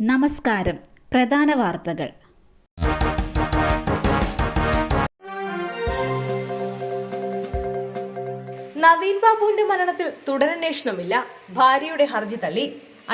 നമസ്കാരം. പ്രധാന വാർത്തകൾ. നവീൻ ബാബുവിന്റെ മരണത്തിൽ തുടരന്വേഷണമില്ല. ഭാര്യയുടെ ഹർജി തള്ളി.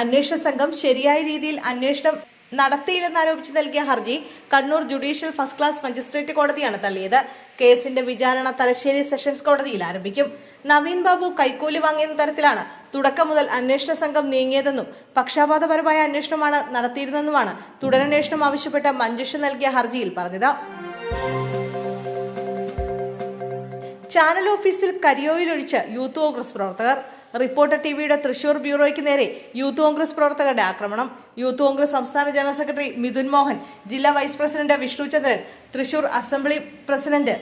അന്വേഷണ സംഘം ശരിയായ രീതിയിൽ അന്വേഷണം നടത്തിയില്ലെന്നാരോപിച്ച് നൽകിയ ഹർജി Kannur judicial first class magistrate കോടതിയാണ് തള്ളിയത്. കേസിന്റെ വിചാരണ തലശ്ശേരി സെഷൻസ് കോടതിയിൽ ആരംഭിക്കും. നവീൻ ബാബു കൈക്കൂലി വാങ്ങിയെന്ന തരത്തിലാണ് തുടക്കം മുതൽ അന്വേഷണ സംഘം നീങ്ങിയതെന്നും പക്ഷാപാതപരമായ അന്വേഷണമാണ് നടത്തിയിരുന്നെന്നുമാണ് തുടരന്വേഷണം ആവശ്യപ്പെട്ട മഞ്ജുഷ നൽകിയ ഹർജിയിൽ പറഞ്ഞത്. ചാനൽ ഓഫീസിൽ കരിയോയിലൊഴിച്ച് യൂത്ത് കോൺഗ്രസ് പ്രവർത്തകർ. റിപ്പോർട്ടർ ടിവിയുടെ തൃശൂർ ബ്യൂറോയ്ക്ക് നേരെ യൂത്ത് കോൺഗ്രസ് പ്രവർത്തകരുടെ ആക്രമണം. യൂത്ത് കോൺഗ്രസ് സംസ്ഥാന ജനറൽ സെക്രട്ടറി മിഥുൻ മോഹൻ, ജില്ലാ vice president Vishnuchandran, Thrissur assembly president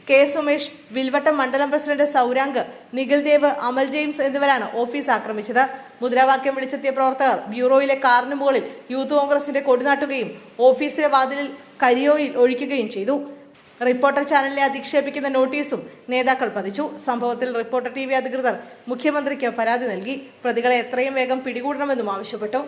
K Sumesh, Vilvattam മണ്ഡലം പ്രസിഡന്റ് സൗരാങ്ക്, നിഖിൽ ദേവ്, അമൽ ജെയിംസ് എന്നിവരാണ് ഓഫീസ് ആക്രമിച്ചത്. മുദ്രാവാക്യം വിളിച്ചെത്തിയ പ്രവർത്തകർ ബ്യൂറോയിലെ കാറിന് മുകളിൽ യൂത്ത് കോൺഗ്രസിന്റെ കൊടിനാട്ടുകയും ഓഫീസിലെ വാതിലിൽ കരിയോയിൽ ഒഴിക്കുകയും ചെയ്തു. റിപ്പോർട്ടർ ചാനലിനെ അധിക്ഷേപിക്കുന്ന നോട്ടീസും നേതാക്കൾ പതിച്ചു. സംഭവത്തിൽ റിപ്പോർട്ടർ ടി വി അധികൃതർ മുഖ്യമന്ത്രിക്ക് പരാതി നൽകി. പ്രതികളെ എത്രയും വേഗം പിടികൂടണമെന്നും ആവശ്യപ്പെട്ടു.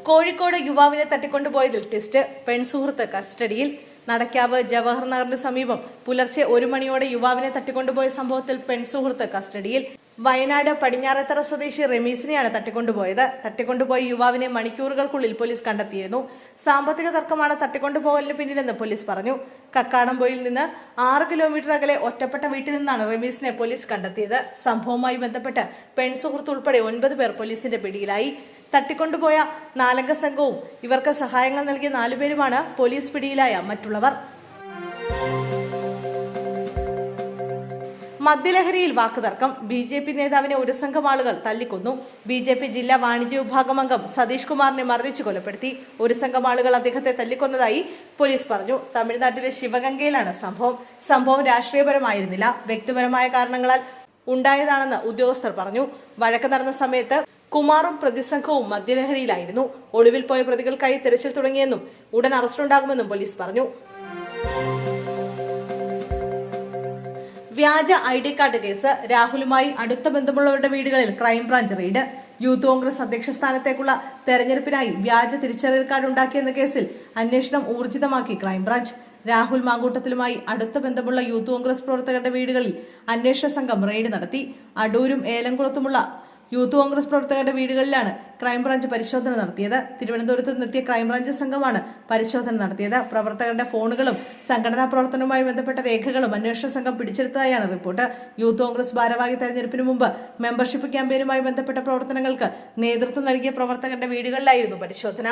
കോഴിക്കോട് യുവാവിനെ തട്ടിക്കൊണ്ടുപോയതിൽ ട്വിസ്റ്റ്. പെൺസുഹൃത്ത് കസ്റ്റഡിയിൽ. നടക്കാവ് ജവഹർ നഗറിന് സമീപം പുലർച്ചെ 1 മണിയോടെ യുവാവിനെ തട്ടിക്കൊണ്ടുപോയ സംഭവത്തിൽ പെൺസുഹൃത്ത് കസ്റ്റഡിയിൽ. വയനാട് പടിഞ്ഞാറത്തറ സ്വദേശി റമീസിനെയാണ് തട്ടിക്കൊണ്ടുപോയത്. തട്ടിക്കൊണ്ടുപോയ യുവാവിനെ മണിക്കൂറുകൾക്കുള്ളിൽ പോലീസ് കണ്ടെത്തിയിരുന്നു. സാമ്പത്തിക തർക്കമാണ് തട്ടിക്കൊണ്ടുപോകലിന് പിന്നിലെന്ന് പോലീസ് പറഞ്ഞു. കക്കാടംപൊയിൽ നിന്ന് 6 കിലോമീറ്റർ അകലെ ഒറ്റപ്പെട്ട വീട്ടിൽ നിന്നാണ് റമീസിനെ പോലീസ് കണ്ടെത്തിയത്. സംഭവവുമായി ബന്ധപ്പെട്ട് പെൺസുഹൃത്ത് ഉൾപ്പെടെ 9 പേർ പോലീസിന്റെ പിടിയിലായി. തട്ടിക്കൊണ്ടുപോയ 4 സംഘവും ഇവർക്ക് സഹായങ്ങൾ നൽകിയ 4 പേരുമാണ് പോലീസ് പിടിയിലായ മറ്റുള്ളവർ. മദ്യലഹരിയിൽ വാക്കുതർക്കം. BJP നേതാവിനെ ഒരു സംഘം ആളുകൾ തല്ലിക്കൊന്നു. BJP ജില്ലാ വാണിജ്യ വിഭാഗം അംഗം സതീഷ് കുമാറിനെ മർദ്ദിച്ചു കൊലപ്പെടുത്തി. ഒരു സംഘം ആളുകൾ അദ്ദേഹത്തെ തല്ലിക്കൊന്നതായി പോലീസ് പറഞ്ഞു. തമിഴ്നാട്ടിലെ ശിവഗംഗയിലാണ് സംഭവം രാഷ്ട്രീയപരമായിരുന്നില്ല, വ്യക്തിപരമായ കാരണങ്ങളാൽ ഉണ്ടായതാണെന്ന് ഉദ്യോഗസ്ഥർ പറഞ്ഞു. വഴക്ക് നടന്ന സമയത്ത് കുമാറും പ്രതിസംഘവും മദ്യലഹരിയിലായിരുന്നു. ഒളിവിൽ പോയ പ്രതികൾക്കായി തിരച്ചിൽ തുടങ്ങിയെന്നും ഉടൻ അറസ്റ്റുണ്ടാകുമെന്നും പോലീസ് പറഞ്ഞു. വ്യാജ ID കാർഡ് കേസ്. രാഹുലുമായി അടുത്ത ബന്ധമുള്ളവരുടെ വീടുകളിൽ ക്രൈംബ്രാഞ്ച് റെയ്ഡ്. യൂത്ത് കോൺഗ്രസ് അധ്യക്ഷ സ്ഥാനത്തേക്കുള്ള തെരഞ്ഞെടുപ്പിനായി വ്യാജ തിരിച്ചറിയൽ കാർഡ് ഉണ്ടാക്കിയെന്ന കേസിൽ അന്വേഷണം ഊർജിതമാക്കി ക്രൈംബ്രാഞ്ച്. രാഹുൽ മാങ്കൂട്ടത്തിലുമായി അടുത്ത ബന്ധമുള്ള യൂത്ത് കോൺഗ്രസ് പ്രവർത്തകരുടെ വീടുകളിൽ അന്വേഷണ സംഘം റെയ്ഡ് നടത്തി. അടൂരും ഏലംകുളത്തുമുള്ള യൂത്ത് കോൺഗ്രസ് പ്രവർത്തകരുടെ വീടുകളിലാണ് ക്രൈംബ്രാഞ്ച് പരിശോധന നടത്തിയത്. തിരുവനന്തപുരത്ത് നിന്നെത്തിയ ക്രൈംബ്രാഞ്ച് സംഘമാണ് പരിശോധന നടത്തിയത്. പ്രവർത്തകരുടെ ഫോണുകളും സംഘടനാ പ്രവർത്തനവുമായി ബന്ധപ്പെട്ട രേഖകളും അന്വേഷണ സംഘം പിടിച്ചെടുത്തതായാണ് റിപ്പോർട്ട്. യൂത്ത് കോൺഗ്രസ് ഭാരവാഹി തെരഞ്ഞെടുപ്പിന് മുമ്പ് മെമ്പർഷിപ്പ് ക്യാമ്പയിനുമായി ബന്ധപ്പെട്ട പ്രവർത്തനങ്ങൾക്ക് നേതൃത്വം നൽകിയ പ്രവർത്തകരുടെ വീടുകളിലായിരുന്നു പരിശോധന.